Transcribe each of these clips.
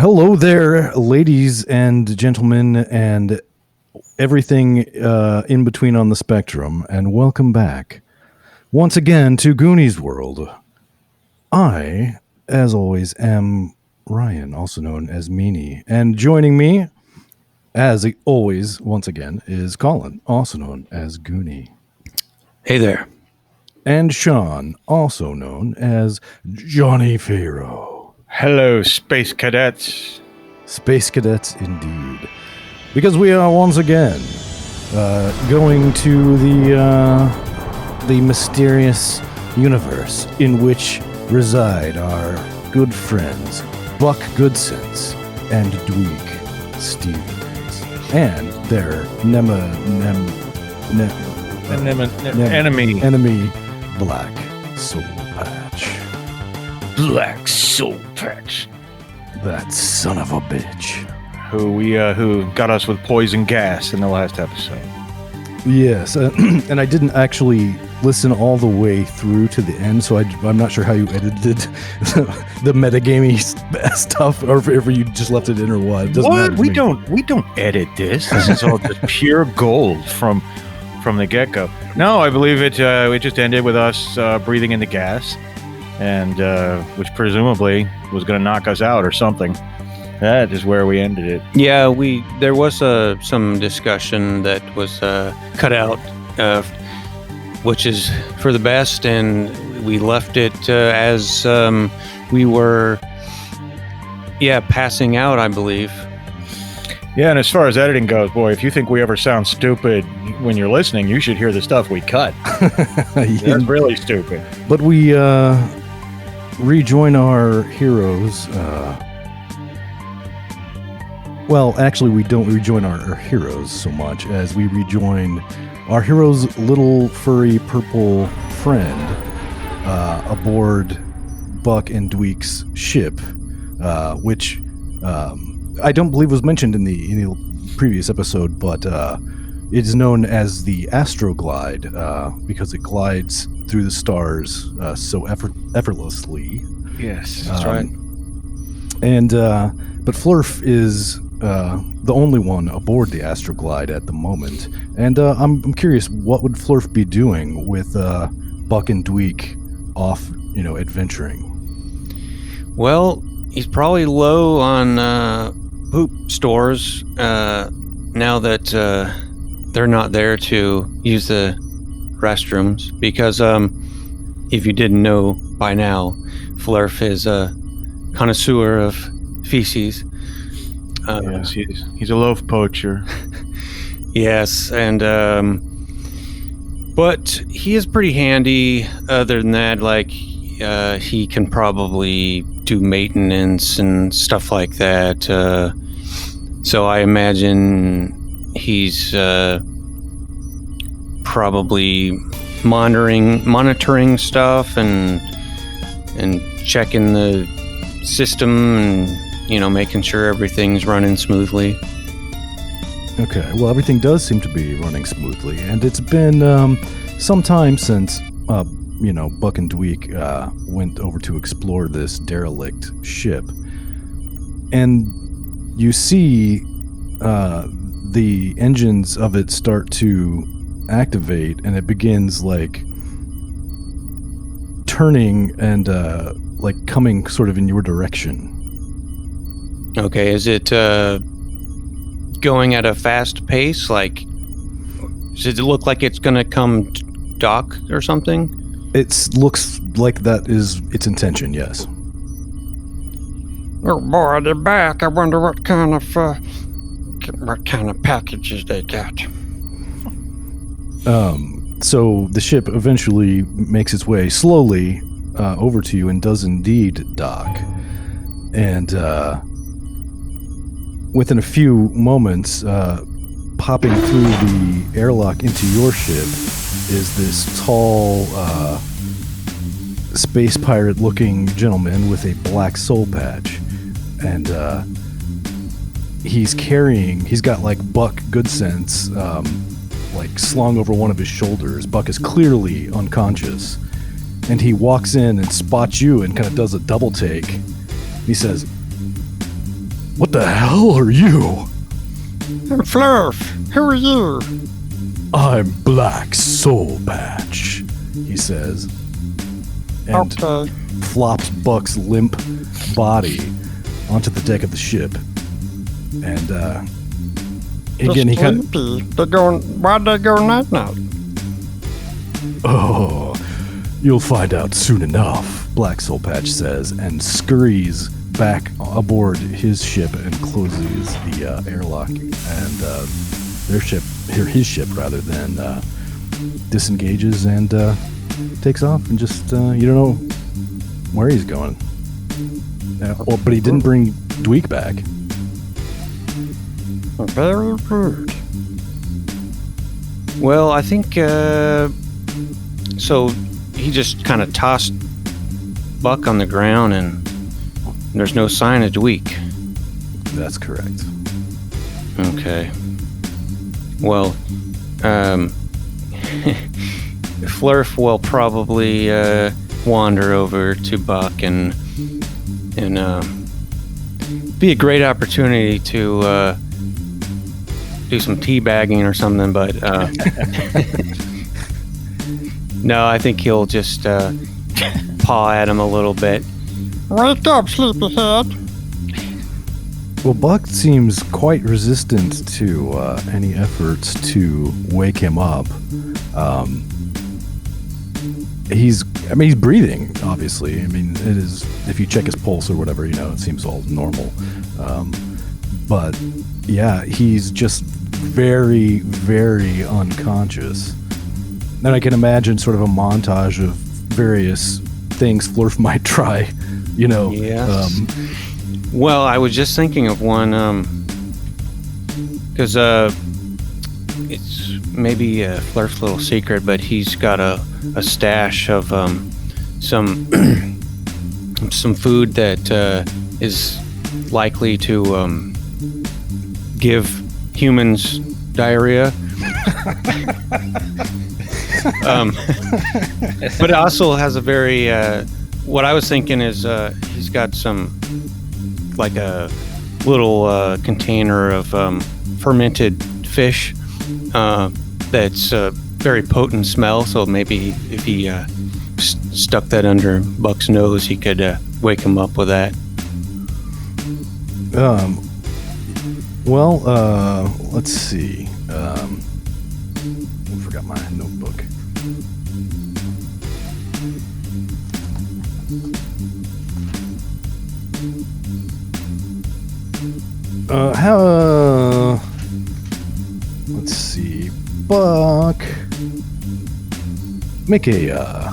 Hello there, ladies and gentlemen, and everything in between on the spectrum, and welcome back once again to Goonies World. I, as always, am Ryan, also known as Meanie, and joining me, as always, once again, is Colin, also known as Goonie. Hey there. And Sean, also known as Johnny Pharaoh. Hello, Space Cadets. Space Cadets, indeed. Because we are once again going to the mysterious universe in which reside our good friends Buck Goodsense and Dweich Stevens and their enemy Black Soul Patch. Black Soul Patch. That son of a bitch. Who got us with poison gas in the last episode. Yes, and I didn't actually listen all the way through to the end, so I'm not sure how you edited the metagamey stuff, or if you just left it in or what. It doesn't matter to We me. don't edit this. This is all just pure gold from the get-go. No, I believe it just ended with us breathing in the gas, and which presumably was going to knock us out or something. That is where we ended it. Yeah, there was some discussion that was cut out, which is for the best, and we left it as we were, passing out, I believe. Yeah, and as far as editing goes, boy, if you think we ever sound stupid when you're listening, you should hear the stuff we cut. That's really stupid. But we rejoin our heroes. Well, actually, we don't rejoin our heroes so much as we rejoin our hero's little furry purple friend aboard Buck and Dweich's ship, which I don't believe was mentioned in the previous episode, but it is known as the Astroglide because it glides through the stars so effortlessly. Yes, that's right. And but Flurf is the only one aboard the Astroglide at the moment, and I'm curious, what would Flurf be doing with Buck and Dweich off, adventuring? Well, he's probably low on poop stores now that they're not there to use the restrooms, because if you didn't know by now, Flurf is a connoisseur of feces. Yes, he's a loaf poacher. Yes, and but he is pretty handy. Other than that, like he can probably do maintenance and stuff like that. So I imagine he's probably monitoring stuff and checking the system and making sure everything's running smoothly. Okay, well, everything does seem to be running smoothly, and it's been some time since Buck and Dweich went over to explore this derelict ship, and you see the engines of it start to activate, and it begins like turning and coming sort of in your direction. Okay, is it going at a fast pace? Like, does it look like it's going to come dock or something? It looks like that is its intention, yes. Oh boy, they're back. I wonder what kind of packages they got. So the ship eventually makes its way slowly over to you and does indeed dock. And within a few moments, popping through the airlock into your ship is this tall, space pirate-looking gentleman with a black soul patch. And he's got like Buck Goodsense slung over one of his shoulders. Buck is clearly unconscious. And he walks in and spots you and kind of does a double take. He says, What the hell are you? And Flurf, who are you? I'm Black Soul Patch, he says. And Okay. flops Buck's limp body onto the deck of the ship. And again, he kind of... Sleepy. Why'd they go night-night? Oh, you'll find out soon enough, Black Soul Patch says, and scurries back aboard his ship and closes the airlock, and his ship rather than disengages and takes off, and just you don't know where he's going. But he didn't bring Dweich back. Very rude. Well, I think so. He just kind of tossed Buck on the ground, and there's no sign of Dweich. That's correct. Okay. Well, Flurf will probably wander over to Buck and be a great opportunity to do some teabagging or something, but no, I think he'll just paw at him a little bit. Wake up, sleepyhead. Well, Buck seems quite resistant to any efforts to wake him up. He's breathing, obviously. I mean, it is, if you check his pulse or whatever, it seems all normal. But yeah, he's just very, very unconscious. And I can imagine sort of a montage of various things Flurf might try, Yes. Well, I was just thinking of one, because it's maybe Flurf's little secret, but he's got a stash of some some food that is likely to give humans diarrhea. But it also has a very what I was thinking is he's got some, like a little container of fermented fish that's a very potent smell, so maybe if he stuck that under Buck's nose, he could wake him up with that. Let's see. I forgot my notebook. Let's see. Buck, make a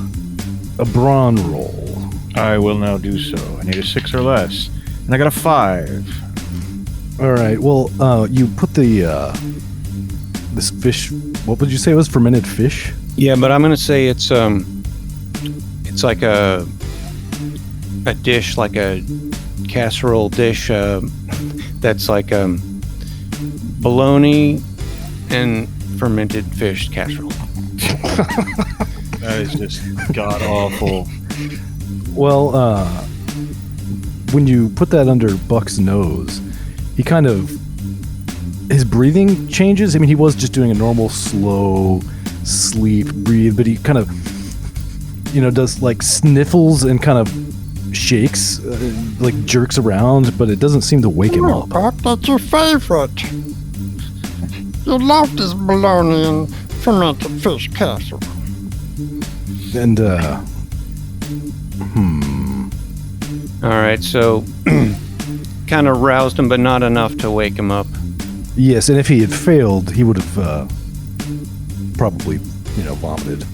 brawn roll. I will now do so. I need a 6 or less, and I got a 5. All right. Well, you put this fish. What would you say it was? Fermented fish? Yeah, but I'm gonna say it's like a dish, like a casserole dish that's like bologna and fermented fish casserole. That is just god awful. Well, when you put that under Buck's nose, he kind of, his breathing changes. I mean, he was just doing a normal, slow sleep breathe, but he kind of, does like sniffles and kind of shakes, like jerks around, but it doesn't seem to wake him up. Buck, that's your favorite. You love this bologna and fermented fish casserole. And, All right, so kind of roused him, but not enough to wake him up. Yes, and if he had failed, he would have probably, vomited.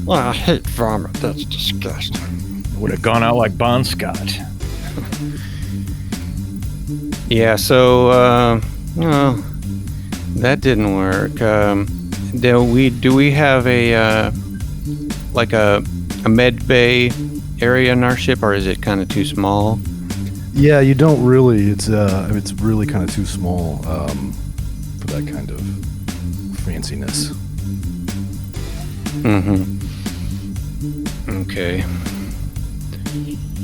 Oh, I hate vomit. That's disgusting. Would have gone out like Bon Scott. Yeah, so well, that didn't work. Do we have a like a med bay area in our ship, or is it kind of too small? Yeah, you don't really. It's really kind of too small for that kind of fanciness. Mm-hmm. Okay.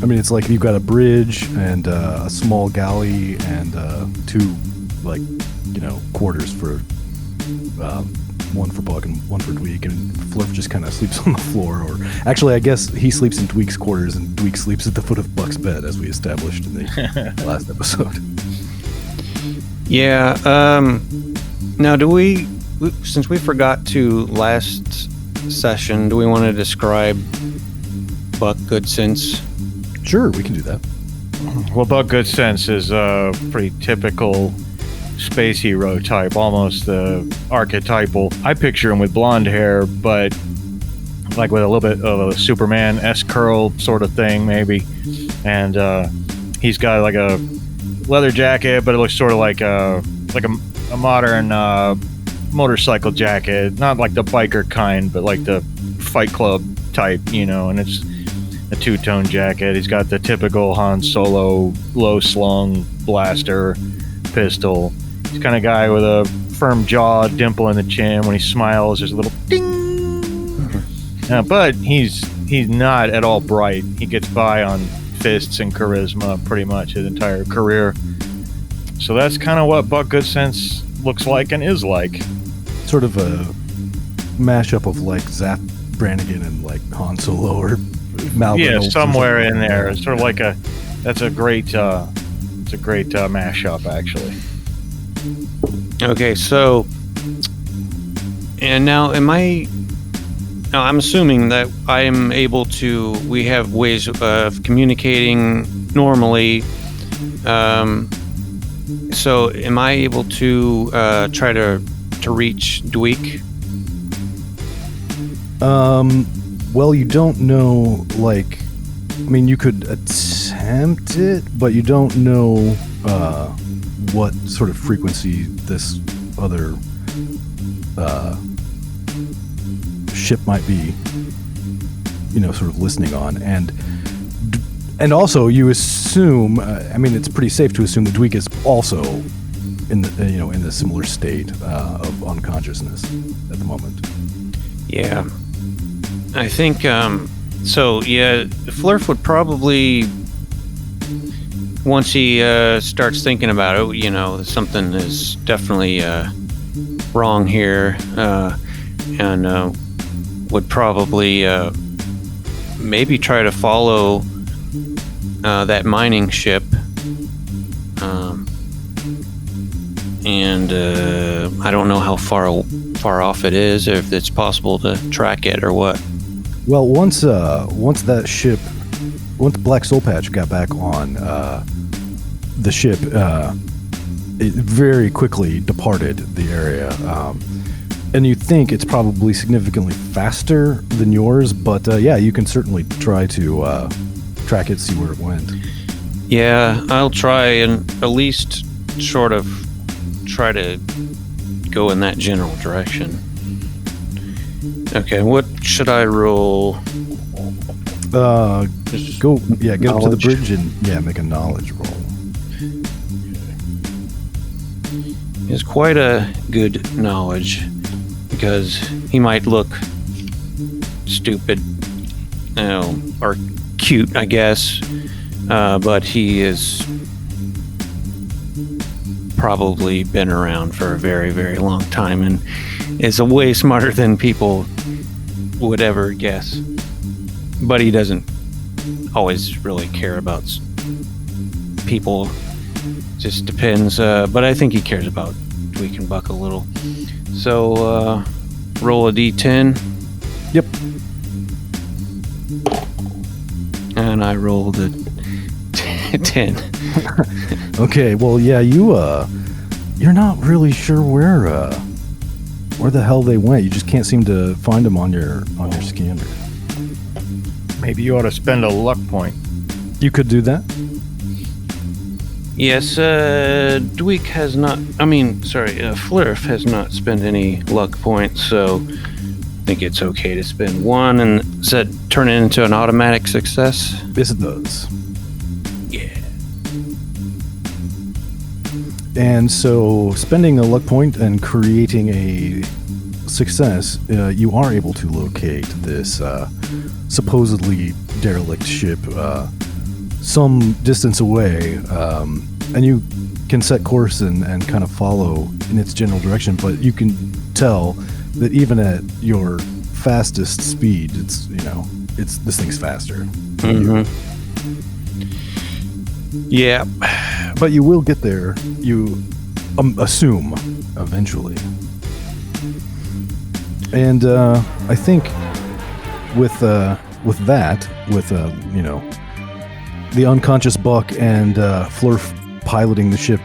I mean, it's like you've got a bridge and a small galley and 2, like, quarters for one for Buck and one for Dweich, and Flurf just kind of sleeps on the floor. Or actually, I guess he sleeps in Dweich's quarters, and Dweich sleeps at the foot of Buck's bed, as we established in the last episode. Yeah. Now, since we forgot to last session, do we want to describe Buck Goodsense? Sure, we can do that. Well, Buck Goodsense is a pretty typical space hero type, almost archetypal. I picture him with blonde hair, but like with a little bit of a Superman S curl sort of thing, maybe. And he's got like a leather jacket, but it looks sort of like a modern motorcycle jacket, not like the biker kind, but like the Fight Club type, and it's a two-tone jacket. He's got the typical Han Solo low-slung blaster pistol. He's the kind of guy with a firm jaw, dimple in the chin. When he smiles, there's a little ding. But he's not at all bright. He gets by on fists and charisma pretty much his entire career. So that's kind of what Buck Goodsense looks like and is like. Sort of a mashup of like Zap Brannigan and like Han Solo or Malvin. Yeah, Olsen, somewhere in there. It's sort of like that's a great mashup, actually. Okay, so, and now I'm assuming that we have ways of communicating normally. So am I able to try to reach Dweich? Well, you don't know, like, I mean, you could attempt it, but you don't know what sort of frequency this other ship might be, sort of listening on. And also, you assume, I mean, it's pretty safe to assume that Dweich is also in a similar state of unconsciousness at the moment. Yeah. I think, so, yeah, Flurf would probably, once he starts thinking about it, something is definitely wrong here, and would probably maybe try to follow that mining ship, and I don't know how far off it is, or if it's possible to track it or what. Well, once that ship, once Black Soul Patch got back on the ship, it very quickly departed the area. And you think it's probably significantly faster than yours, but yeah, you can certainly try to track it, see where it went. Yeah, I'll try and at least sort of try to go in that general direction. Okay, what should I roll? Get up to the bridge and make a knowledge roll. It's quite a good knowledge, because he might look stupid, or cute, I guess, but he is probably been around for a very, very long time and is way smarter than people would ever guess. But he doesn't always really care about people. Just depends. But I think he cares about Dweich and Buck a little. So roll a d10. Yep. And I rolled a 10. Okay, well, yeah, you're not really sure where the hell they went. You just can't seem to find them on your scanner. Maybe you ought to spend a luck point. You could do that. Yes, Dweich has not. Flurf has not spent any luck points, so I think it's okay to spend one. And does that turn it into an automatic success? Yes, it does. Yeah. And so, spending a luck point and creating a success, you are able to locate this supposedly derelict ship some distance away, and you can set course and kind of follow in its general direction, but you can tell that even at your fastest speed, it's this thing's faster. Yeah. But you will get there, you assume, eventually. And I think with that, the unconscious Buck and Flurf piloting the ship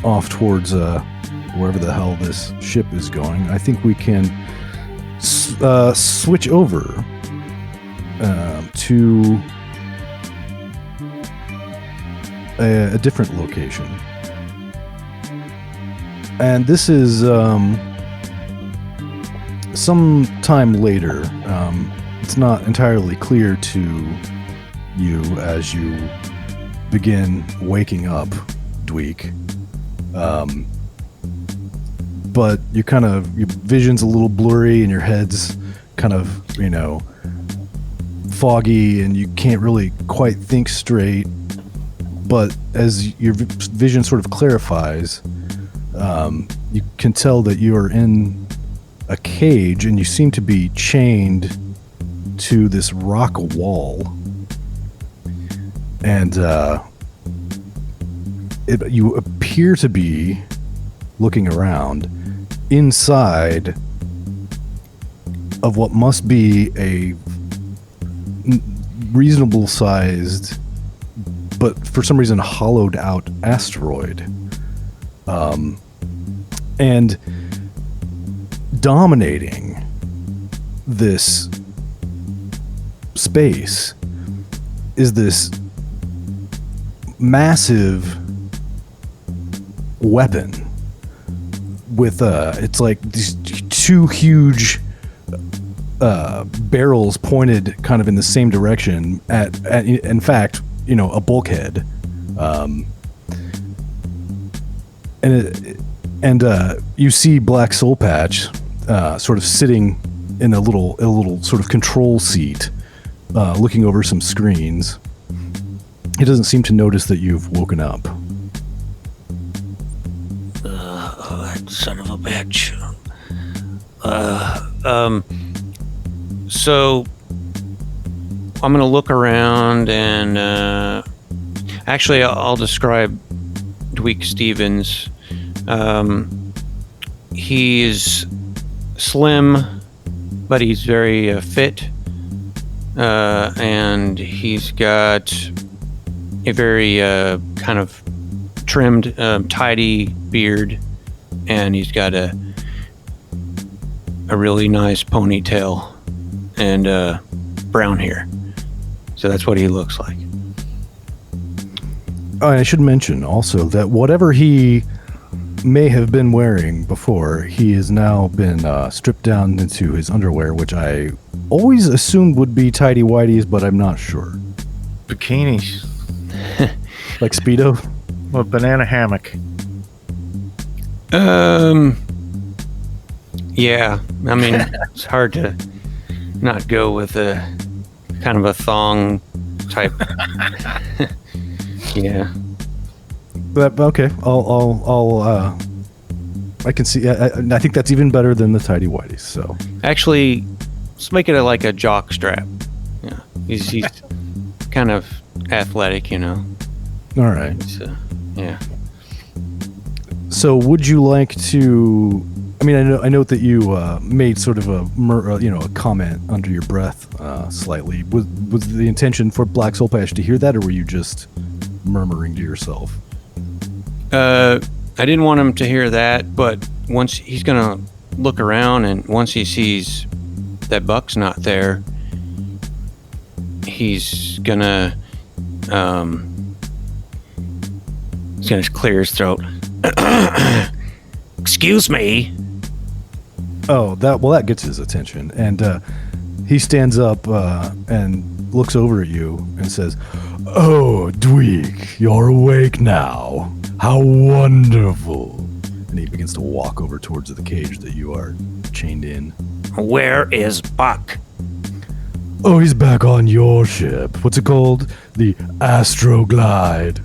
off towards wherever the hell this ship is going, I think we can switch over to a different location. And this is some time later. It's not entirely clear to you as you begin waking up, Dweich. But your vision's a little blurry and your head's kind of, foggy and you can't really quite think straight. But as your vision sort of clarifies, you can tell that you are in a cage and you seem to be chained to this rock wall. And you appear to be looking around inside of what must be a reasonable sized, but for some reason hollowed out asteroid. And dominating this space is this massive weapon with it's like these two huge barrels pointed kind of in the same direction at in fact, a bulkhead. And you see Black Soul Patch sort of sitting in a little sort of control seat, looking over some screens. He doesn't seem to notice that you've woken up. That son of a bitch. So I'm gonna look around and actually I'll describe Dweich Stevens. He's slim, but he's very fit, and he's got a very kind of trimmed, tidy beard, and he's got a really nice ponytail and brown hair. So that's what he looks like. Oh, I should mention also that whatever he may have been wearing before, he has now been stripped down into his underwear, which I always assumed would be tighty-whities, but I'm not sure. Bikinis. Like Speedo? Well, banana hammock. Yeah. I mean, it's hard to not go with a kind of a thong type. Yeah. But okay, I can see. I think that's even better than the tidy whities. So actually, let's make it like a jock strap. Yeah, he's kind of athletic, All right. Yeah. So, would you like to? I mean, I know that you made sort of a comment under your breath, slightly. Was the intention for Black Soul Patch to hear that, or were you just murmuring to yourself? I didn't want him to hear that, but once he's gonna look around, and once he sees that Buck's not there, he's gonna clear his throat. Excuse me. Oh, that gets his attention, and he stands up and looks over at you and says, "Oh, Dweich, you're awake now. How wonderful!" And he begins to walk over towards the cage that you are chained in. Where is Buck? Oh, he's back on your ship. What's it called? The Astroglide.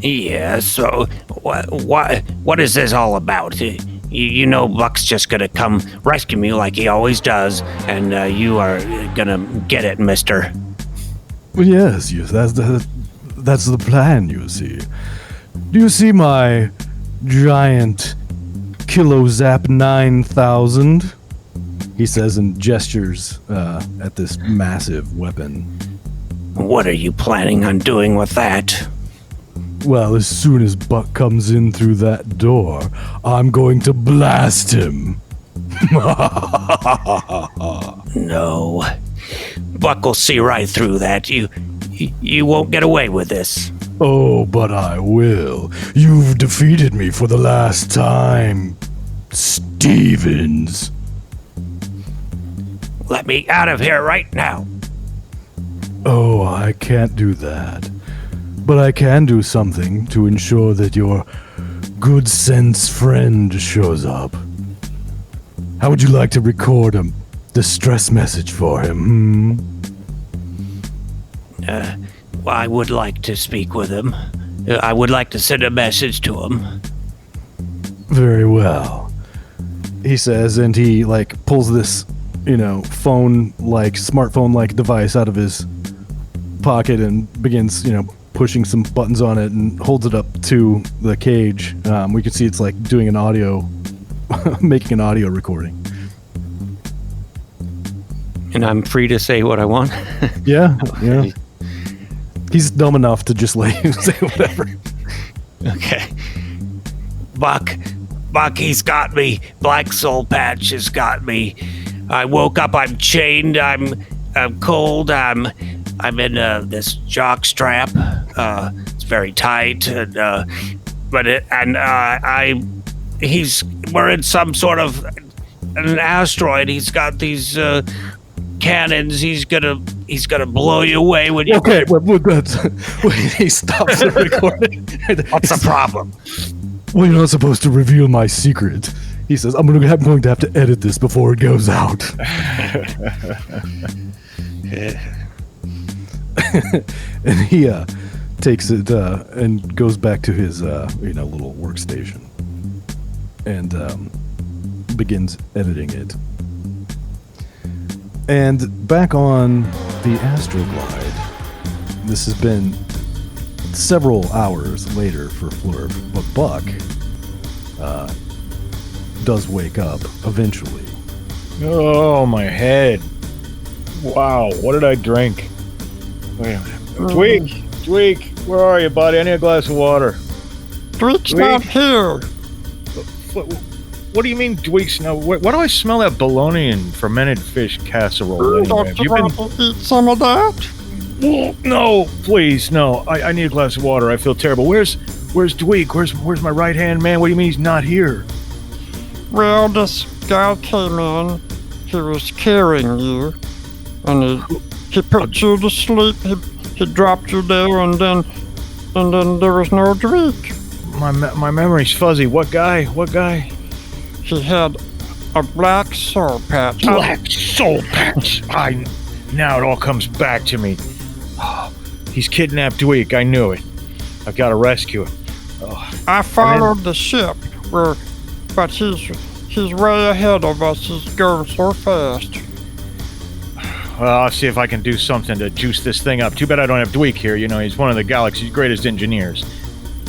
Yeah, so what is this all about? You know Buck's just gonna come rescue me like he always does, and you are gonna get it, mister. Well, yes, that's the plan, you see. Do you see my giant Kilozap 9000? He says and gestures at this massive weapon. What are you planning on doing with that? Well, as soon as Buck comes in through that door, I'm going to blast him. No. Buck will see right through that. You won't get away with this. Oh, but I will. You've defeated me for the last time, Stevens. Let me out of here right now. Oh, I can't do that. But I can do something to ensure that your good sense friend shows up. How would you like to record a distress message for him, Well, I would like to speak with him. I would like to send a message to him. Very well. He says, and he, pulls this, smartphone-like device out of his pocket and begins, pushing some buttons on it and holds it up to the cage. We can see it's doing an audio, making an audio recording. And I'm free to say what I want. Yeah. He's dumb enough to just say whatever. Okay. Buck, he's got me. Black Soul Patch has got me. I woke up, I'm chained, I'm cold, I'm in this jock strap. It's very tight, and we're in some sort of an asteroid. He's got these cannons. He's gonna blow you away when you. Okay, he stops the recording. What's the problem? Well, you're not supposed to reveal my secret. He says, I'm going to have to edit this before it goes out. And he takes it and goes back to his little workstation and begins editing it. And back on the Astroglide, this has been several hours later for Flurf, but Buck does wake up eventually. Oh, my head. Wow, what did I drink? Wait a minute. Dweich, where are you, buddy? I need a glass of water. Dweich's not here. What do you mean, Dweich? Now, why do I smell that bologna and fermented fish casserole? Anyway? Don't you want to eat some of that? No, please, no. I need a glass of water. I feel terrible. Where's Dweich? Where's my right-hand man? What do you mean he's not here? Well, this guy came in. He was carrying you, and he put you to sleep. He dropped you there, and then there was no Dweich. My memory's fuzzy. What guy? He had a black soul patch. Black soul patch. Now it all comes back to me. He's kidnapped Dweich. I knew it. I've got to rescue him. I followed the ship, but he's way ahead of us. He's going so fast. Well, I'll see if I can do something to juice this thing up. Too bad I don't have Dweich here. He's one of the galaxy's greatest engineers.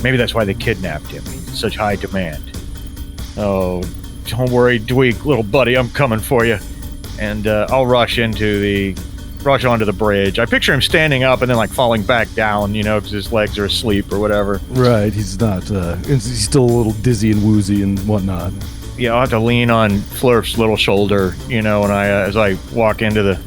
Maybe that's why they kidnapped him. He's in such high demand. Oh, don't worry, Dweich, little buddy. I'm coming for you. And I'll rush onto the bridge. I picture him standing up and then falling back down, because his legs are asleep or whatever. Right, he's not. He's still a little dizzy and woozy and whatnot. Yeah, I'll have to lean on Flurf's little shoulder, as I walk into the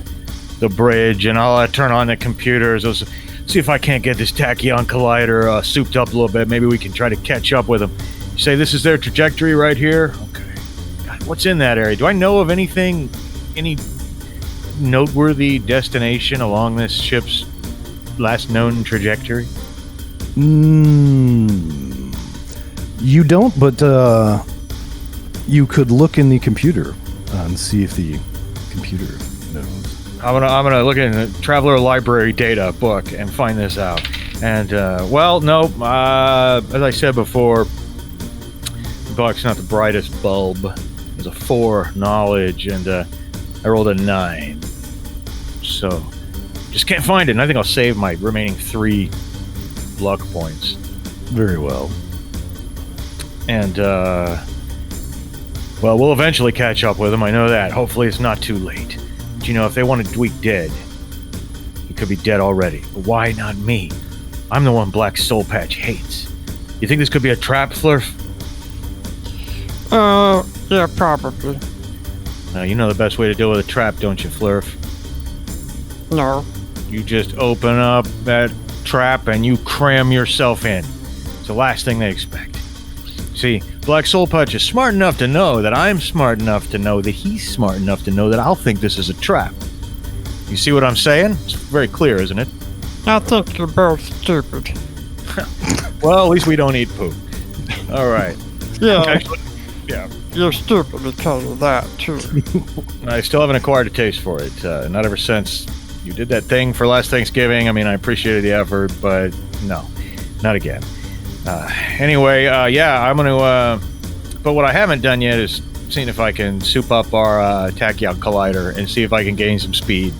bridge, and I'll turn on the computers. I'll see if I can't get this tachyon collider souped up a little bit. Maybe we can try to catch up with them. You say this is their trajectory right here? Okay. God, what's in that area? Do I know of any noteworthy destination along this ship's last known trajectory? You don't, but you could look in the computer and see if the computer knows. I'm gonna look in the Traveler Library data book and find this out. And no. As I said before, Buck's not the brightest bulb. There's a 4 knowledge, and I rolled a 9. So just can't find it. And I think I'll save my remaining 3 luck points. Very well. And we'll eventually catch up with him. I know that. Hopefully, it's not too late. But if they wanted Dweich dead, he could be dead already. But why not me? I'm the one Black Soul Patch hates. You think this could be a trap, Flurf? Yeah, probably. You know the best way to deal with a trap, don't you, Flurf? No. You just open up that trap and you cram yourself in. It's the last thing they expect. See, Black Soul Patch is smart enough to know that I'm smart enough to know that he's smart enough to know that I'll think this is a trap. You see what I'm saying? It's very clear, isn't it? I think you're both stupid. Well, at least we don't eat poop. All right. Yeah. Actually, yeah. You're stupid because of that, too. I still haven't acquired a taste for it. Not ever since you did that thing for last Thanksgiving. I mean, I appreciated the effort, but no, not again. Anyway, I'm going to... but what I haven't done yet is seen if I can soup up our Tachyon Collider and see if I can gain some speed.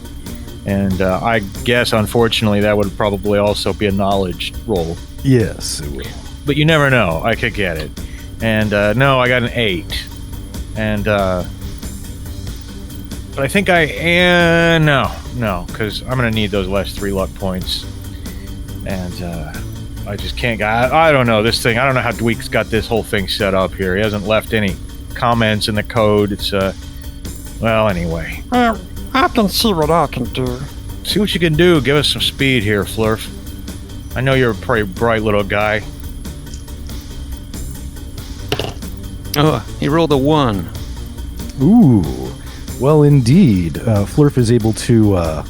And I guess, unfortunately, that would probably also be a knowledge roll. Yes, it will. But you never know. I could get it. And no, I got an 8. And but I think no, because I'm gonna need those last 3 luck points. And I just can't. I don't know this thing. I don't know how Dweich's got this whole thing set up here. He hasn't left any comments in the code. It's anyway. I can see what I can do. See what you can do. Give us some speed here, Flurf. I know you're a pretty bright little guy. Oh, he rolled a 1. Ooh. Well, indeed. Flurf is able to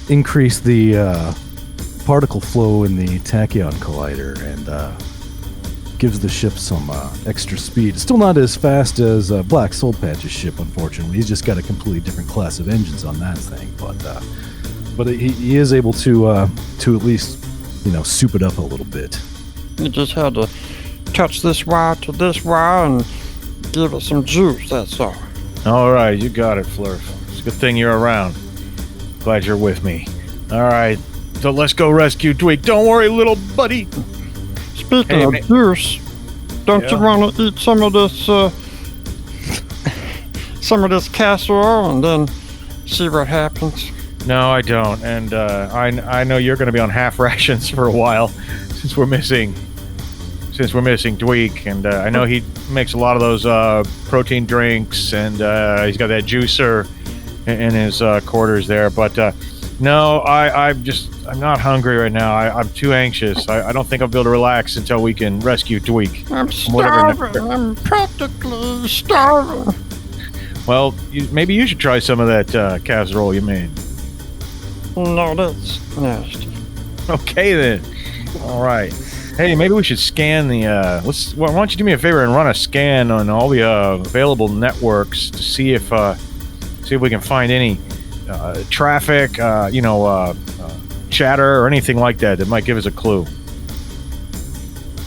increase the particle flow in the Tachyon Collider and gives the ship some extra speed. It's still not as fast as Black Soul Patch's ship, unfortunately. He's just got a completely different class of engines on that thing. But he is able to at least, soup it up a little bit. You just had to touch this wire to this wire and give it some juice, that's all. All right, you got it, Flurf. It's a good thing you're around. Glad you're with me. All right, so let's go rescue Dweich. Don't worry, little buddy. Speaking of juice, don't you want to eat some of this casserole and then see what happens? No, I don't. And I know you're going to be on half rations for a while since we're missing Dweich. And I know he makes a lot of those protein drinks, and he's got that juicer in his quarters there. But no, I'm not hungry right now. I'm too anxious. I don't think I'll be able to relax until we can rescue Dweich. I'm starving. I'm practically starving. Well, maybe you should try some of that casserole you made. No, that's nasty. Okay, then. All right. Hey, maybe we should scan the. Why don't you do me a favor and run a scan on all the available networks to see if we can find any traffic, chatter or anything like that might give us a clue.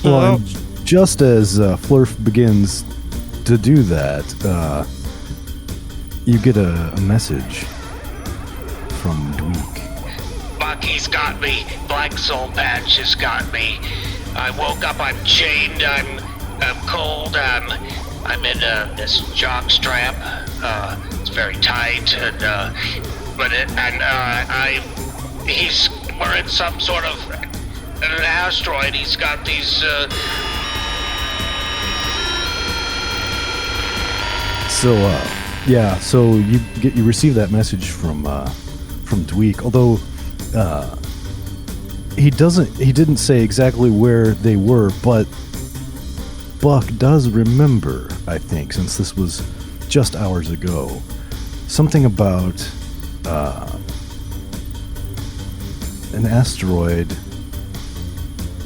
Well, and just as Flurf begins to do that, you get a message from Dweich. Bucky's got me. Black Soul Patch has got me. I woke up. I'm chained. I'm cold. I'm in this jock strap. It's very tight, we're in some sort of an asteroid. He's got these. So you receive that message from Dweich, although he didn't say exactly where they were, but Buck does remember, I think, since this was just hours ago, something about an asteroid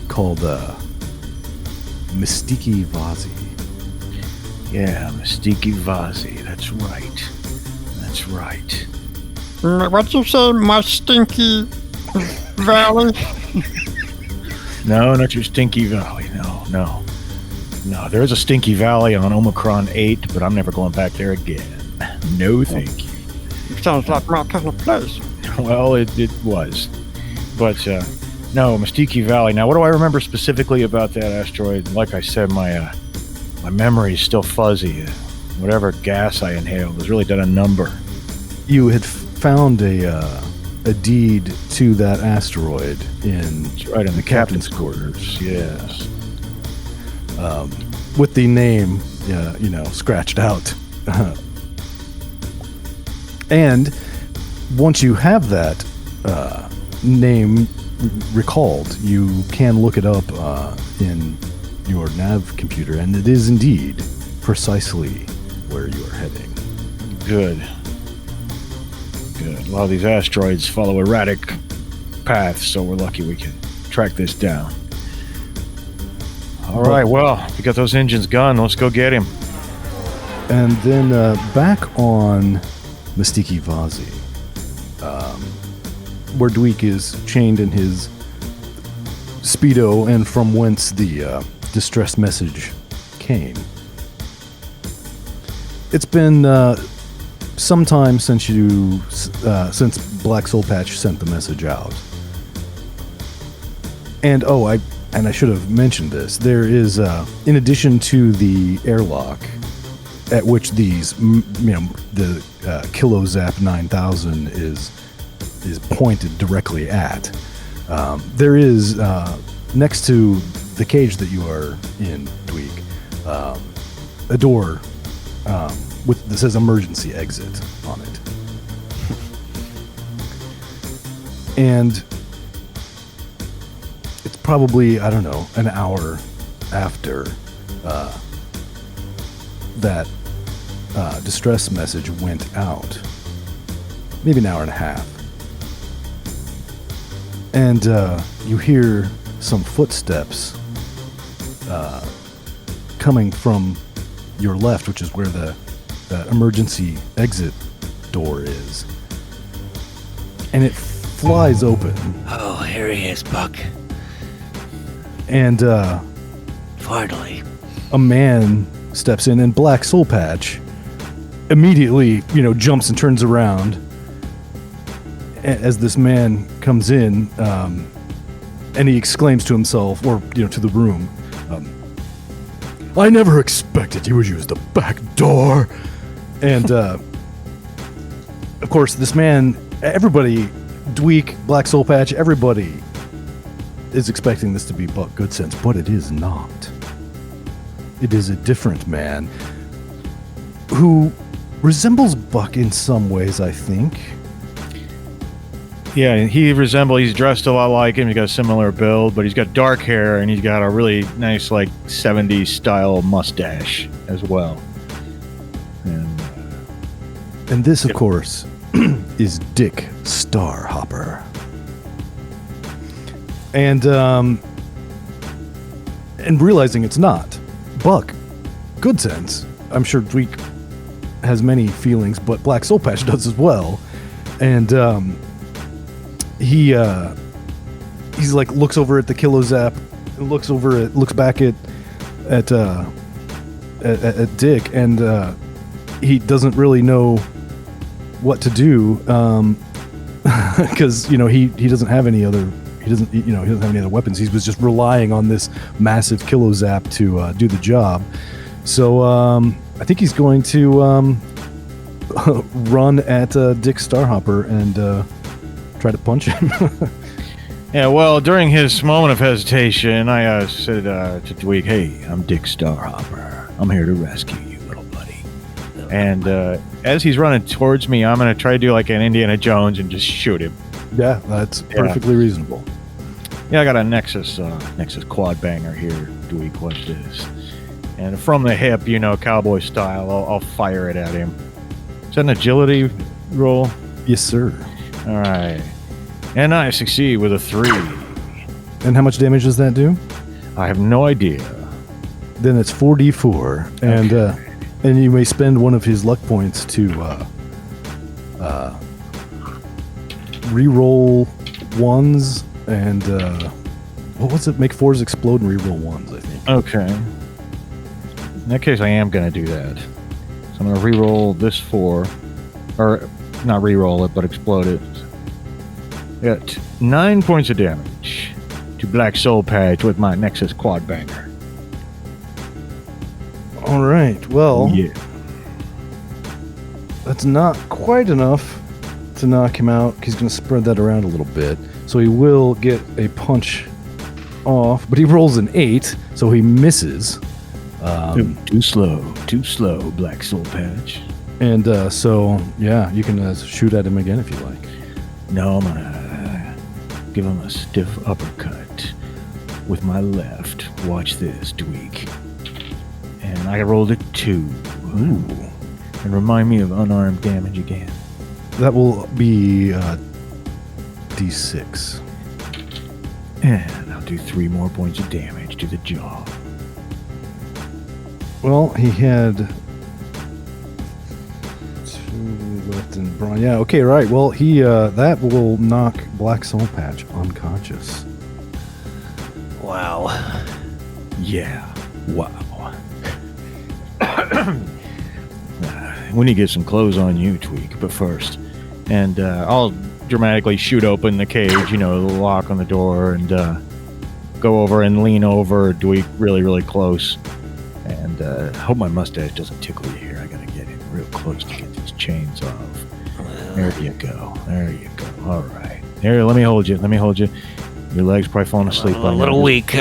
called Stinky. Yeah, Stinky. That's right. What'd you say, my Stinky Valley? No, not your Stinky Valley. No. There is a Stinky Valley on Omicron 8, but I'm never going back there again. No, thank you. Sounds like my kind of place. Well, it was. But, no, Stinky Valley. Now, what do I remember specifically about that asteroid? Like I said, my memory is still fuzzy. Whatever gas I inhaled has really done a number. You had found a deed to that asteroid in It's right in the captain's quarters, yes. with the name, scratched out. And once you have that name recalled, you can look it up in your nav computer, and it is indeed precisely where you are heading. Good. A lot of these asteroids follow erratic paths, so we're lucky we can track this down. All right, well, we got those engines gone. Let's go get him. And then back on Mystiki Vazi, where Dweich is chained in his Speedo and from whence the distress message came. It's been some time since since Black Soul Patch sent the message out. And I should have mentioned this. There is, in addition to the airlock, at which these, the KiloZap 9000 is pointed directly at. There is, next to the cage that you are in, Dweich, a door that says emergency exit on it. And it's probably, I don't know, an hour after that distress message went out. Maybe an hour and a half. And you hear some footsteps coming from your left, which is where the emergency exit door is. And it flies open. Oh, here he is, Buck. And Finally. a man steps in, and Black Soul Patch immediately, jumps and turns around as this man comes in, and he exclaims to himself, or to the room, "I never expected you would use the back door." And of course, this man, everybody, Dweich, Black Soul Patch, everybody is expecting this to be Buck Goodsense, but it is not. It is a different man who resembles Buck in some ways, I think. Yeah, he's dressed a lot like him. He's got a similar build, but he's got dark hair and he's got a really nice, 70s style mustache as well. And this, of course, is Dick Starhopper. And realizing it's not Buck Goodsense, I'm sure Dweich has many feelings, but Black Soul Patch does as well. And he's looks over at the KiloZap, looks back at Dick, and he doesn't really know what to do, because he doesn't have any other. He doesn't have any other weapons. He was just relying on this massive KiloZap to do the job. So I think he's going to run at Dick Starhopper and try to punch him. Yeah, well, during his moment of hesitation, I said to Dweich, "Hey, I'm Dick Starhopper. I'm here to rescue you, little buddy." And as he's running towards me, I'm going to try to do like an Indiana Jones and just shoot him. Yeah, that's perfectly reasonable. Yeah, I got a Nexus quad banger here, Dweich. Watch this. And from the hip, cowboy style, I'll fire it at him. Is that an agility roll? Yes, sir. All right. And I succeed with a 3. And how much damage does that do? I have no idea. Then it's 4d4, and you may spend one of his luck points to re-roll ones and what was it? Make fours explode and re-roll ones, I think. Okay. In that case, I am going to do that. So I'm going to re-roll this 4. Or, not re-roll it, but explode it. Got 9 points of damage to Black Soul Patch with my Nexus Quad Banger. All right. Well, Yeah. that's not quite enough to knock him out. He's going to spread that around a little bit. So he will get a punch off, but he rolls an 8, so he misses. Too slow, Black Soul Patch. And so, yeah, you can shoot at him again if you like. No, I'm gonna give him a stiff uppercut with my left. Watch this, Dweich. And I rolled a 2. Ooh. And remind me of unarmed damage again. That will be D6. And I'll do 3 more points of damage to the jaw. Well, he had 2 left in brawn. Yeah, okay, right. Well, he that will knock Black Soul Patch unconscious. Wow. Yeah. Wow. We need to get some clothes on you, Dweich, but first. And I'll dramatically shoot open the cage, the lock on the door, and go over and lean over Dweich really, really close. And hope my mustache doesn't tickle you here. I gotta get in real close to get these chains off. There you go. All right. Here, let me hold you. Your leg's probably falling asleep. I'm a little weak.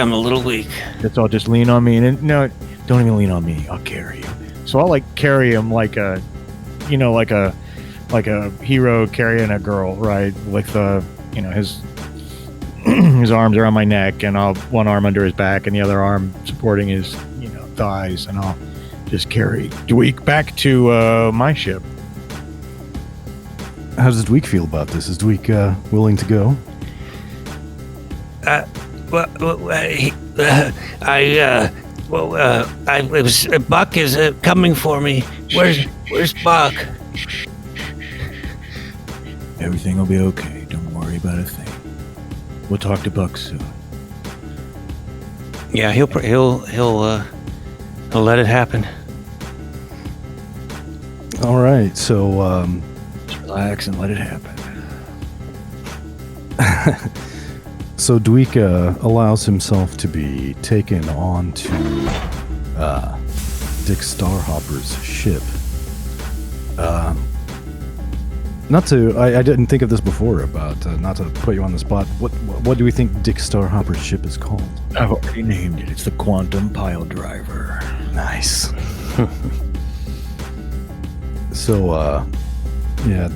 That's all. Just lean on me. And no, don't even lean on me. I'll carry you. So I'll carry him like a hero carrying a girl, right? With his his arms around my neck, and I'll one arm under his back, and the other arm supporting his thighs, and I'll just carry Dweich back to my ship. How does Dweich feel about this? Is Dweich willing to go? Buck is coming for me. Where's Buck? Everything will be okay. Don't worry about a thing. We'll talk to Buck soon. Yeah, he'll let it happen. All right, so Just relax and let it happen. so Dweich allows himself to be taken onto Dick Starhopper's ship. I didn't think of this before about not to put you on the spot. What do we think Dick Starhopper's ship is called? I've already named it. It's the Quantum Pile Driver. Nice. So,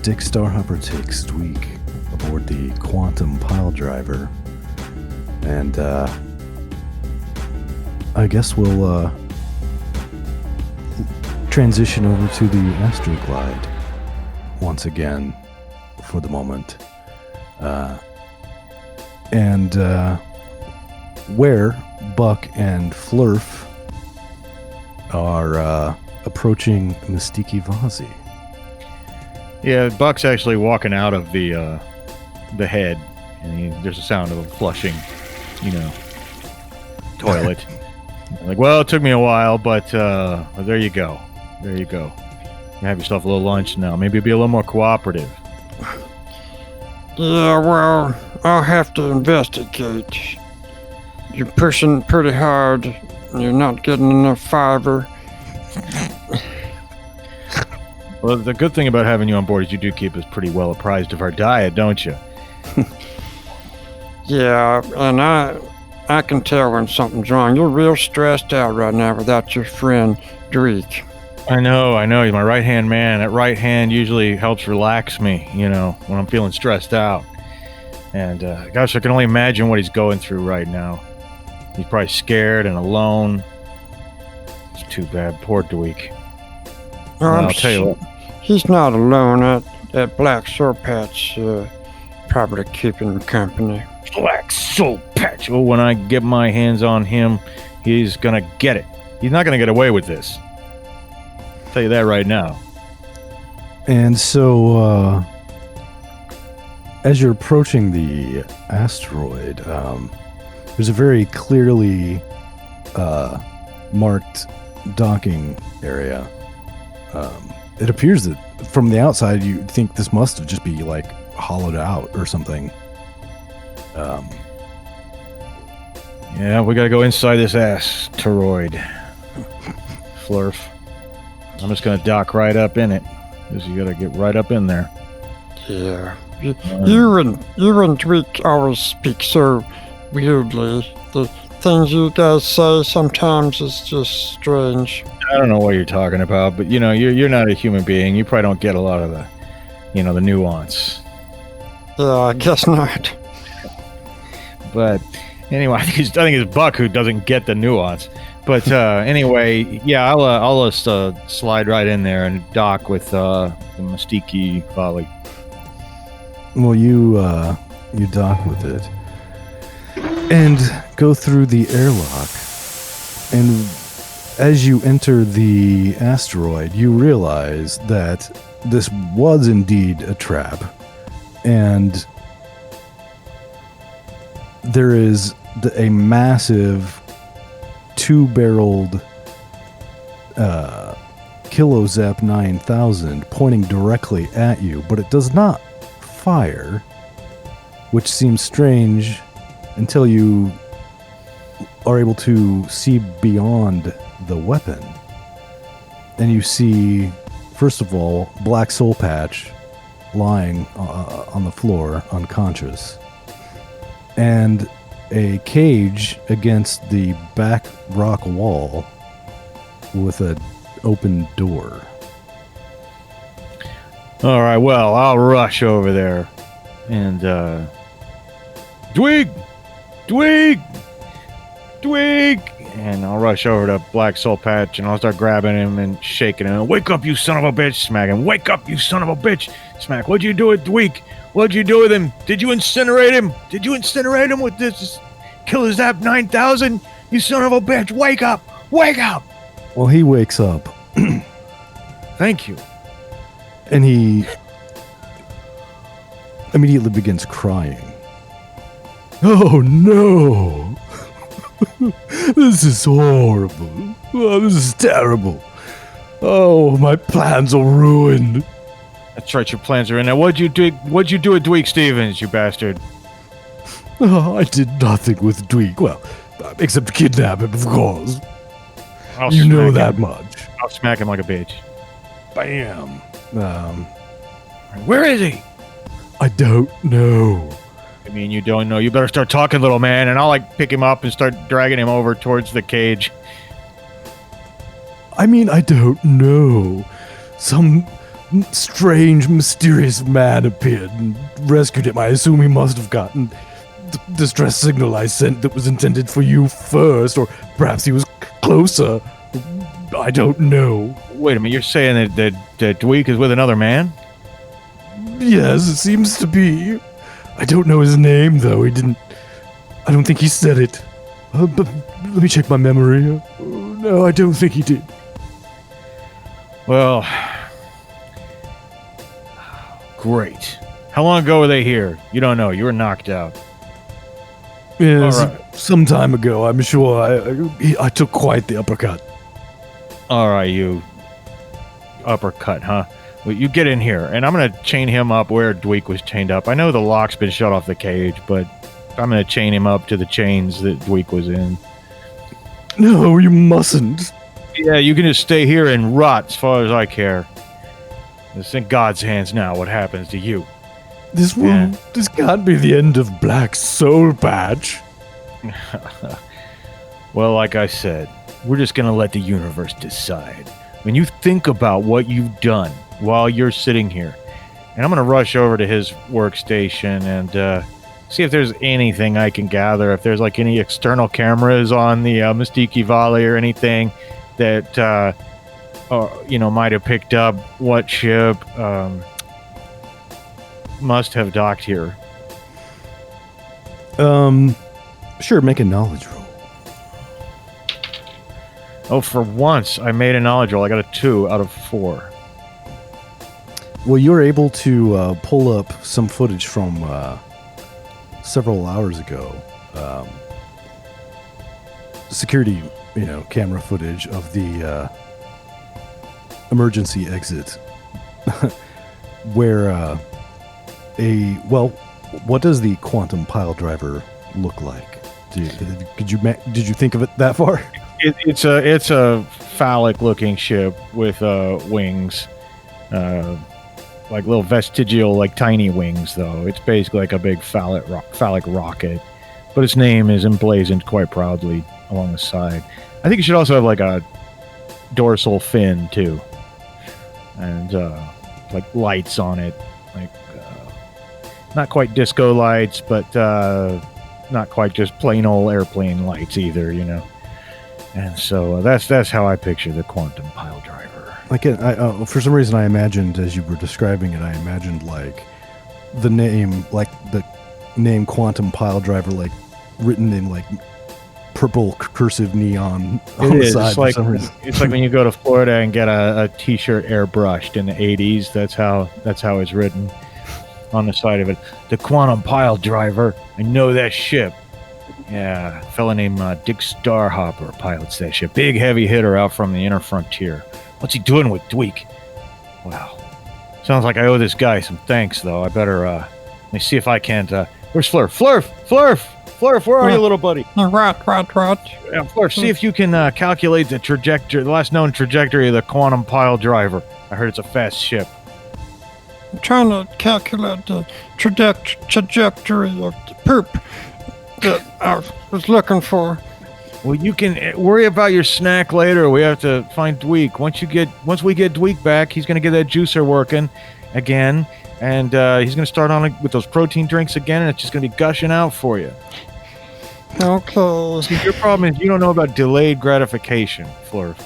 Dick Starhopper takes Dweich aboard the Quantum Pile Driver, and I guess we'll transition over to the Astroglide once again for the moment, and where Buck and Flurf are approaching Mystiki Vazi. Yeah, Buck's actually walking out of the head, and there's a sound of a flushing, toilet. Well, it took me a while, but there you go. You have yourself a little lunch now. Maybe be a little more cooperative. Yeah, well, I'll have to investigate. You're pushing pretty hard. You're not getting enough fiber. Well, the good thing about having you on board is you do keep us pretty well apprised of our diet, don't you? Yeah, and I can tell when something's wrong. You're real stressed out right now without your friend Dweich. I know. He's my right-hand man. That right hand usually helps relax me, when I'm feeling stressed out. And, gosh, I can only imagine what he's going through right now. He's probably scared and alone. It's too bad. Poor Dweich. I'll tell you what. He's not alone. That Black Soul Patch probably keeping him company. Black Soul Patch. Oh, when I get my hands on him, he's going to get it. He's not going to get away with this. I'll tell you that right now. And so as you're approaching the asteroid, there's a very clearly marked docking area. It appears that from the outside, you think this must have just be like hollowed out or something. Yeah, we gotta go inside this asteroid. Flurf. I'm just gonna dock right up in it. Because you gotta get right up in there. Yeah. You and Dweich always speak so weirdly. The things you guys say sometimes is just strange. I don't know what you're talking about, but you're not a human being. You probably don't get a lot of the the nuance. Yeah, I guess not. But anyway, I think it's Buck who doesn't get the nuance. But anyway, yeah, I'll slide right in there and dock with the Stinky volley. Well, you dock with it and go through the airlock. And as you enter the asteroid, you realize that this was indeed a trap. And there is a massive two-barreled Kilozap 9000 pointing directly at you, but it does not fire, which seems strange until you are able to see beyond the weapon. And you see, first of all, Black Soul Patch lying on the floor, unconscious, and a cage against the back rock wall with an open door. All right, well, I'll rush over there and Dweich, and I'll rush over to Black Soul Patch and I'll start grabbing him and shaking him. Wake up, you son of a bitch! Smack him. Wake up, you son of a bitch! Smack. What'd you do with Dweich? What'd you do with him? Did you incinerate him? Did you incinerate him with this Kilozap 9000? You son of a bitch! Wake up! Wake up! Well, he wakes up. Thank you. And he immediately begins crying. Oh no! This is horrible. Oh, this is terrible. Oh, my plans are ruined. That's right, your plans are in there. What'd you do with Dweich Stevens, you bastard? Oh, I did nothing with Dweich. Well, except kidnap him, of course. You know that much. I'll smack him like a bitch. Bam. Where is he? I don't know. I mean, you don't know. You better start talking, little man, and I'll pick him up and start dragging him over towards the cage. I mean, I don't know. Some strange, mysterious man appeared and rescued him. I assume he must have gotten the distress signal I sent that was intended for you first, or perhaps he was closer. I don't know. Wait a minute, you're saying that Dweich is with another man? Yes, it seems to be. I don't know his name, though. I don't think he said it. But let me check my memory. No, I don't think he did. Well, great. How long ago were they here? You don't know. You were knocked out. Yes, All right. some time ago, I'm sure. I took quite the uppercut. All right, you uppercut, huh? Well, you get in here, and I'm going to chain him up where Dweich was chained up. I know the lock's been shut off the cage, but I'm going to chain him up to the chains that Dweich was in. No, you mustn't. Yeah, you can just stay here and rot as far as I care. It's in God's hands now what happens to you. This can't be the end of Black Soul Patch. Well, like I said, we're just going to let the universe decide. When you think about what you've done while you're sitting here, and I'm going to rush over to his workstation and see if there's anything I can gather, if there's any external cameras on the Stinky Volley or anything that might have picked up what ship must have docked here. Sure, make a knowledge roll. Oh, for once, I made a knowledge roll. I got a 2 out of 4. Well, you were able to pull up some footage from several hours ago. Security, camera footage of the emergency exit, where what does the quantum pile driver look like? Did you think of it that far? It's a phallic-looking ship with wings, like little vestigial, like tiny wings. Though it's basically like a big phallic rocket, but its name is emblazoned quite proudly along the side. I think it should also have like a dorsal fin too, and like lights on it, like not quite disco lights, but not quite just plain old airplane lights either, And so that's how I picture the quantum pile driver. Like, for some reason, I imagined, as you were describing it, I imagined like the name quantum pile driver, like written in like purple cursive neon on the side. It's like when you go to Florida and get a T-shirt airbrushed in the '80s. That's how it's written on the side of it. The quantum pile driver. I know that ship. Yeah, a fella named Dick Starhopper pilots that ship. Big heavy hitter out from the inner frontier. What's he doing with Dweich? Wow. Sounds like I owe this guy some thanks, though. I better, let me see if I can't, where's Flurf? Flurf, where are you, little buddy? What? Yeah, Flurf, see if you can calculate the last known trajectory of the quantum pile driver. I heard it's a fast ship. I'm trying to calculate the trajectory of the poop that I was looking for. Well, you can worry about your snack later. We have to find Dweich. Once we get Dweich back, he's going to get that juicer working again, and he's going to start on it with those protein drinks again, and it's just going to be gushing out for you. Okay. See, your problem is you don't know about delayed gratification, Flurf.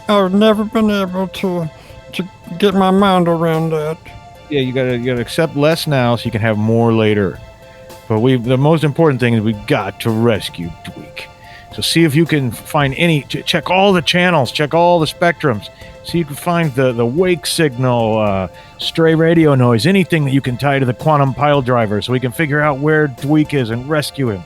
I've never been able to get my mind around that. Yeah, you gotta accept less now so you can have more later. But the most important thing is we've got to rescue Dweich. So see if you can find check all the channels, check all the spectrums. See if you can find the wake signal, stray radio noise, anything that you can tie to the quantum pile driver so we can figure out where Dweich is and rescue him.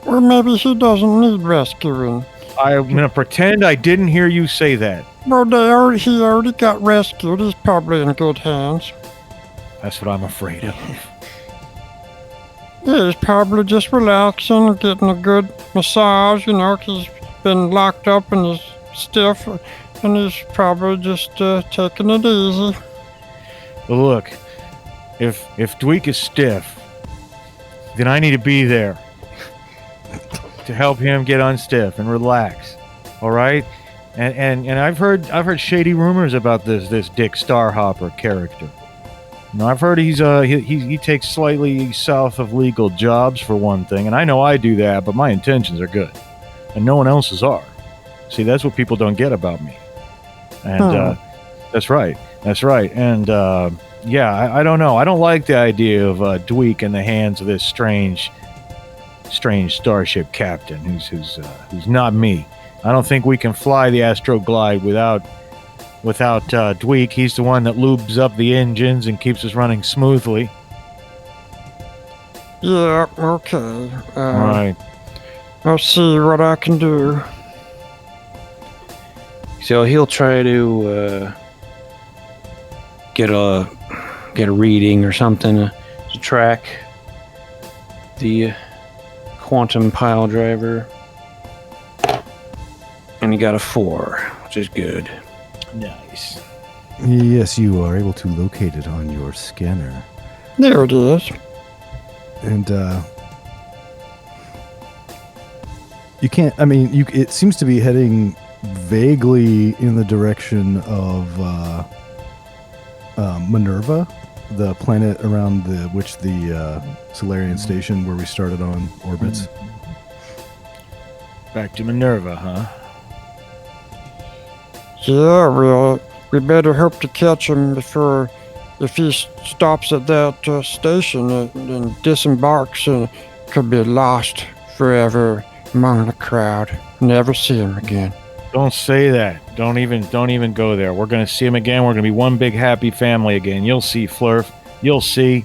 Or maybe he doesn't need rescuing. I'm going to pretend I didn't hear you say that. Well, he already got rescued. He's probably in good hands. That's what I'm afraid of. Yeah, he's probably just relaxing, getting a good massage, 'cause he's been locked up and he's stiff, and he's probably just taking it easy. Well, look, if Dweich is stiff, then I need to be there to help him get unstiff and relax. All right? And I've heard shady rumors about this Dick Starhopper character. I've heard he takes slightly south of legal jobs for one thing, and I know I do that, but my intentions are good, and no one else's are. See, that's what people don't get about me. And that's right. And I don't know. I don't like the idea of Dweich in the hands of this strange starship captain who's not me. I don't think we can fly the Astroglide without Dweich. He's the one that lubes up the engines and keeps us running smoothly. Yeah, okay. All right. I'll see what I can do. So he'll try to get a reading or something to track the quantum pile driver. And he got a 4, which is good. Nice. Yes, you are able to locate it on your scanner. There it is. And you can't, it seems to be heading vaguely in the direction of Minerva, the planet around which the Solarian station where we started on orbits. Back to Minerva, huh? Yeah, we better hope to catch him before, if he stops at that station and disembarks, and could be lost forever among the crowd. Never see him again. Don't say that. Don't even go there. We're gonna see him again. We're gonna be one big happy family again. You'll see, Flurf. You'll see.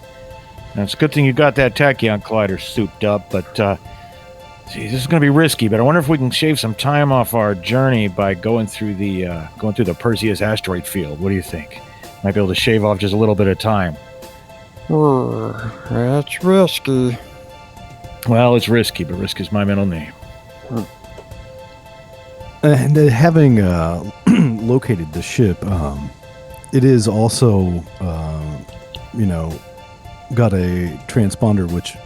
Now, it's a good thing you got that tachyon collider souped up, but see, this is gonna be risky. But I wonder if we can shave some time off our journey by going through the Perseus asteroid field. What do you think? Might be able to shave off just a little bit of time. That's risky. Well, it's risky, but risk is my middle name. And having located the ship, it is also, got a transponder which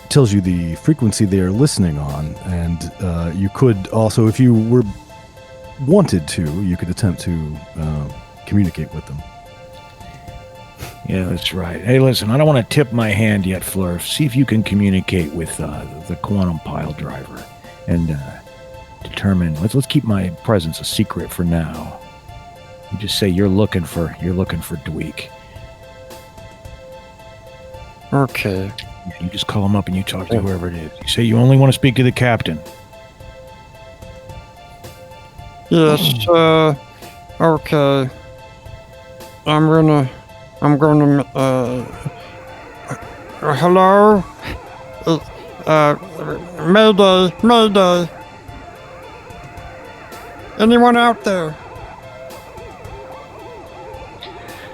tells you the frequency they are listening on. And you could also, if you were wanted to, you could attempt to communicate with them. Yeah, that's right. Hey, listen, I don't want to tip my hand yet, Flurf. See if you can communicate with the quantum pile driver and determine. Let's keep my presence a secret for now. You just say you're looking for Dweich. Okay. Yeah, you just call him up and you talk to whoever it is. You say you only want to speak to the captain. Yes. Okay. I'm gonna. Hello. Mayday. Anyone out there?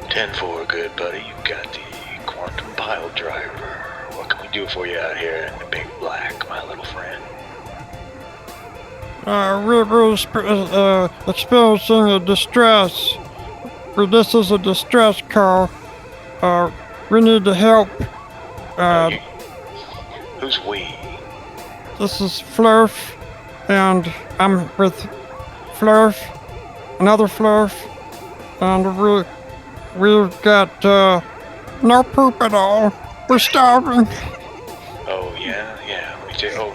10-4, good buddy. You've got the quantum pile driver. What can we do for you out here in the big black, my little friend? We're experiencing a distress. This is a distress call. We need to help. Who's we? This is Flurf, and I'm with Flurf, another Flurf, and we've got no poop at all. We're starving. Oh yeah. Oh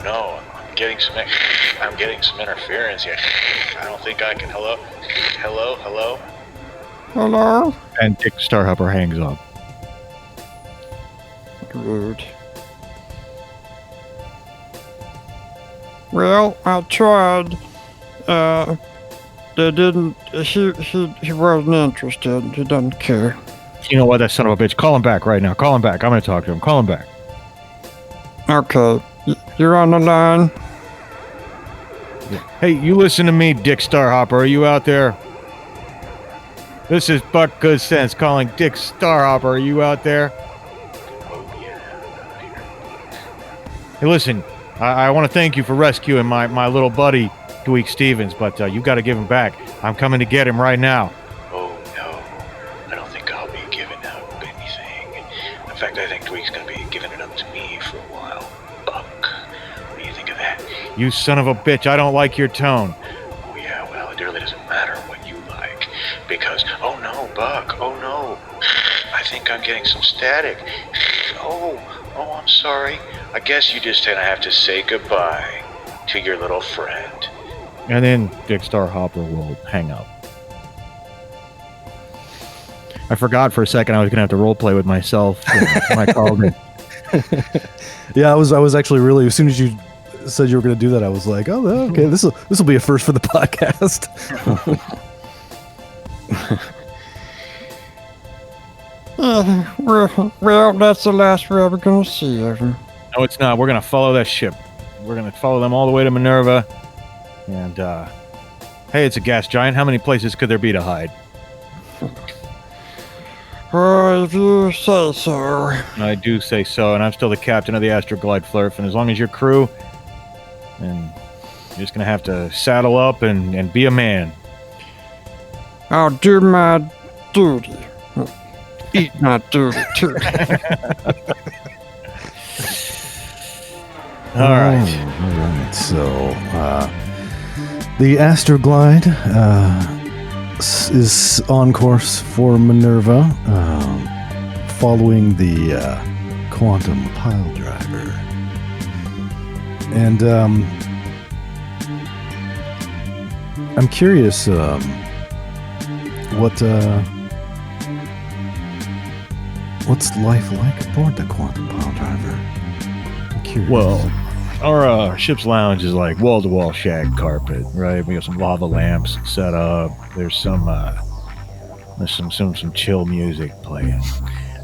no. I'm getting some interference here. I don't think I can. Hello. Hello? And Dick Starhopper hangs up. Rude. Well, I tried. They didn't. He wasn't interested. He doesn't care. You know what, that son of a bitch. Call him back right now. Call him back. I'm going to talk to him. Call him back. Okay. You're on the line. Hey, you listen to me, Dick Starhopper. Are you out there? This is Buck Good Sense calling Dick Starhopper. Are you out there? Oh yeah. Hey, listen. I want to thank you for rescuing my little buddy, Dweich Stevens, but you got to give him back. I'm coming to get him right now. Oh no. I don't think I'll be giving up anything. In fact, I think Dweich's gonna be giving it up to me for a while. Buck, what do you think of that? You son of a bitch. I don't like your tone. Oh yeah, well, it really doesn't matter what you like. Because, oh no, Buck, oh no. I think I'm getting some static. Oh, I'm sorry. I guess you just gonna have to say goodbye to your little friend. And then Dick Starhopper will hang up. I forgot for a second I was going to have to roleplay with myself when I called it. Yeah, I was actually really, as soon as you said you were going to do that, I was like, oh, okay, this will be a first for the podcast. Well, that's the last we're ever going to see of him. No, it's not. We're going to follow that ship. We're going to follow them all the way to Minerva. And, hey, it's a gas giant. How many places could there be to hide? Well, if you say so. I do say so, and I'm still the captain of the Astroglide, Flurf. And as long as you're crew, then you're just going to have to saddle up and be a man. I'll do my duty. Eat my duty, too. All right. All right. So, the Astroglide is on course for Minerva, following the quantum pile driver. And I'm curious what's life like aboard the quantum pile driver? I'm curious. Well, Our ship's lounge is like wall-to-wall shag carpet, right? We have some lava lamps set up. There's some chill music playing,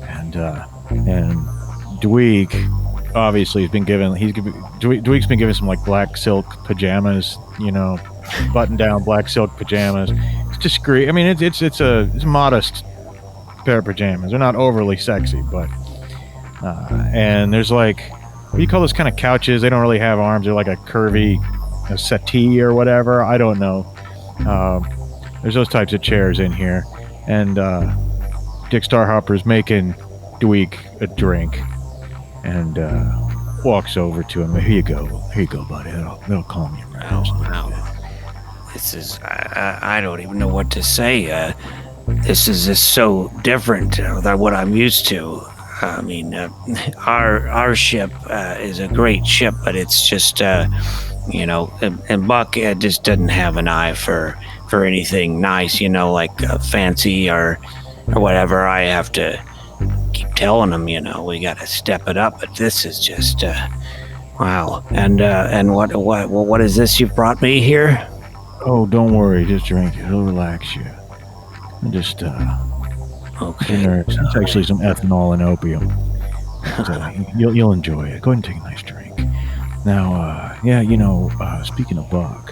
and Dweich obviously has been given. Dweich's been given some like black silk pajamas, button-down black silk pajamas. It's discreet. I mean, it's a modest pair of pajamas. They're not overly sexy, but and there's like, what do you call those kind of couches? They don't really have arms. They're like a curvy settee or whatever. I don't know. There's those types of chairs in here. And Dick Starhopper's making Dweich a drink and walks over to him. Here you go, buddy. That'll calm your nerves. Wow. This is, I don't even know what to say. This is just so different than what I'm used to. I mean, our ship is a great ship, but it's just, and Buck just doesn't have an eye for anything nice, like fancy or whatever. I have to keep telling him, we got to step it up. But this is just, wow. And what is this you've brought me here? Oh, don't worry, just drink it. It'll relax you. And just Okay. It's actually some ethanol and opium. So you'll enjoy it. Go ahead and take a nice drink. Now, speaking of Buck,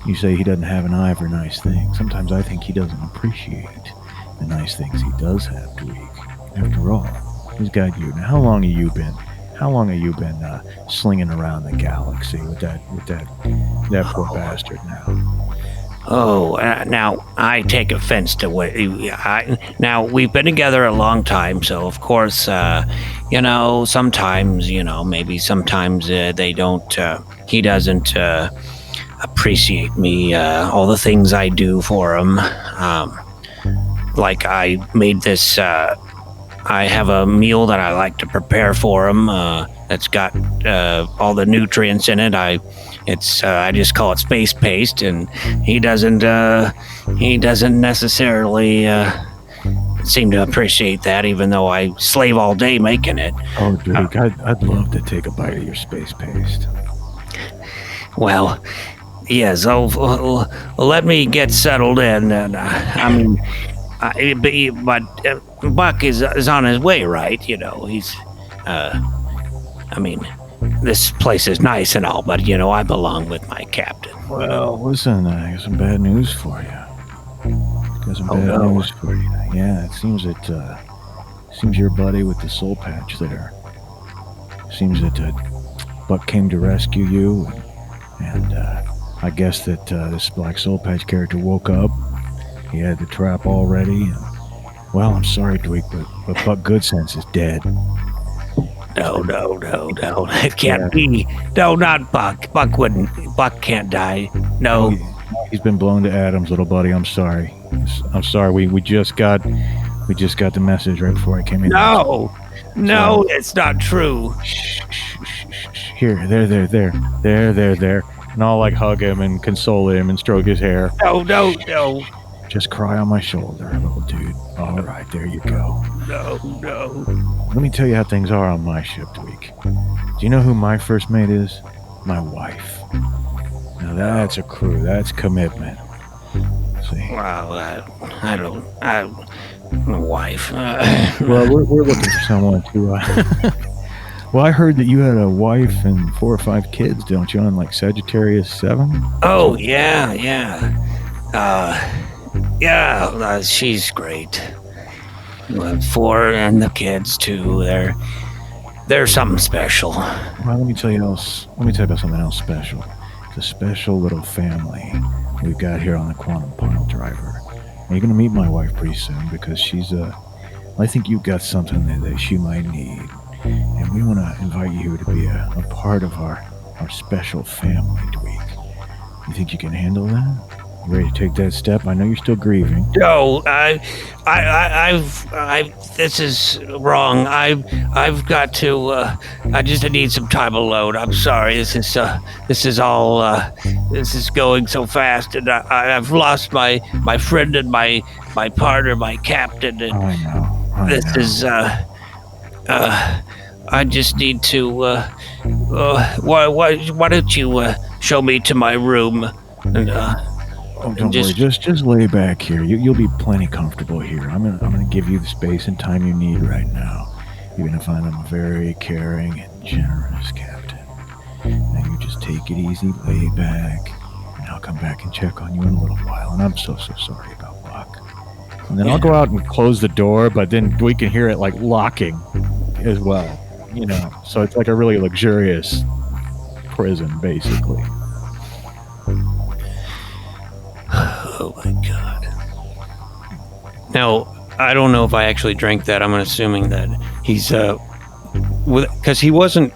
you say he doesn't have an eye for nice things. Sometimes I think he doesn't appreciate the nice things he does have, Dweich. After all, he's got you. Now, how long have you been slinging around the galaxy with that poor bastard now? Oh, now I take offense to what now we've been together a long time, so of course, sometimes, maybe sometimes they don't, he doesn't appreciate me, all the things I do for him. Like I made this, I have a meal that I like to prepare for him, that's got all the nutrients in it. I just call it space paste, and he doesn't necessarily seem to appreciate that, even though I slave all day making it. Oh, Dweich, I'd love to take a bite of your space paste. Well, yes. Let me get settled in, and but Buck is on his way, right? He's, this place is nice and all, but I belong with my captain. Well, listen, I got some bad news for you. News for you. Yeah, it seems your buddy with the soul patch there. Seems that Buck came to rescue you, and I guess that this Black Soul Patch character woke up. He had the trap all ready. And, well, I'm sorry, Dweich, but Buck Goodsense is dead. No, it can't be. No, not Buck. Buck can't die. No. He's been blown to atoms, little buddy. I'm sorry. We just got the message right before I came in. No, it's not true. Shh. Here, there. And I'll like hug him and console him and stroke his hair. No. Just cry on my shoulder, little dude. All right, there you go. No. Let me tell you how things are on my ship, Dweich. Do you know who my first mate is? My wife. Now that's a crew. That's commitment. See? Well, I'm a wife. Well, we're looking for someone to. Well, I heard that you had a wife and 4 or 5 kids, don't you? On like Sagittarius 7. Oh yeah. She's great. 4 and the kids too. They're something special. Well, let me tell you about something else special. It's a special little family we've got here on the Quantum Pile Driver. And you're gonna meet my wife pretty soon because she's I think you've got something that she might need, and we want to invite you to be a part of our special family, Dweich. You think you can handle that? You ready to take that step? I know you're still grieving. No, this is wrong. I've got to. I just need some time alone. I'm sorry. This is going so fast, and I've lost my friend and my partner, my captain. And I know. this is I just need to. Why don't you show me to my room? And Don't worry. Just lay back here. You'll be plenty comfortable here. I'm gonna give you the space and time you need right now. You're gonna find I'm a very caring and generous captain. Now you just take it easy, lay back, and I'll come back and check on you in a little while. And I'm so sorry about Buck. And then I'll go out and close the door, but then we can hear it like locking as well. So it's like a really luxurious prison, basically. Oh my god. Now, I don't know if I actually drank that. I'm assuming that he's because he wasn't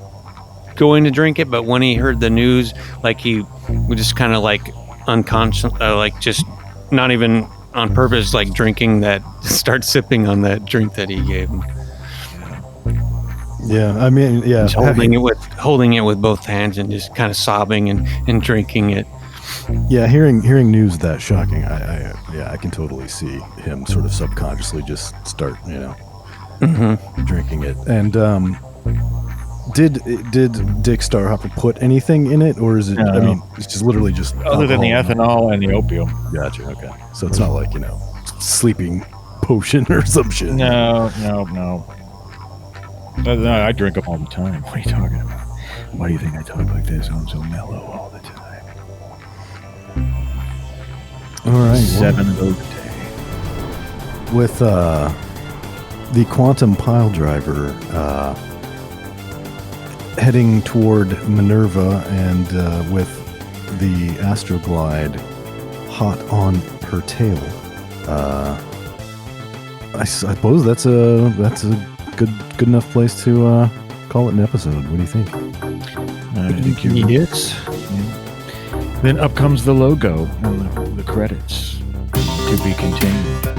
going to drink it, but when he heard the news, like he was just kind of like unconscious, like just not even on purpose, like drinking that, start sipping on that drink that he gave him. Yeah, I mean, yeah, He's holding it with both hands and just kind of sobbing and drinking it. Yeah, hearing news that shocking, I can totally see him sort of subconsciously just start, drinking it. And did Dick Starhopper put anything in it, or is it? No. I mean, it's just literally just other than the ethanol and the opium. Gotcha. Okay, so it's not like sleeping potion or some shit. No. I drink them all the time. What are you talking about? Why do you think I talk like this? I'm so mellow all the time. All right, 7 of those a day. With the quantum pile driver heading toward Minerva, and with the Astroglide hot on her tail, I suppose that's a good enough place to call it an episode. What do you think? I think you're Yes. Then up comes the logo and the credits. To be continued.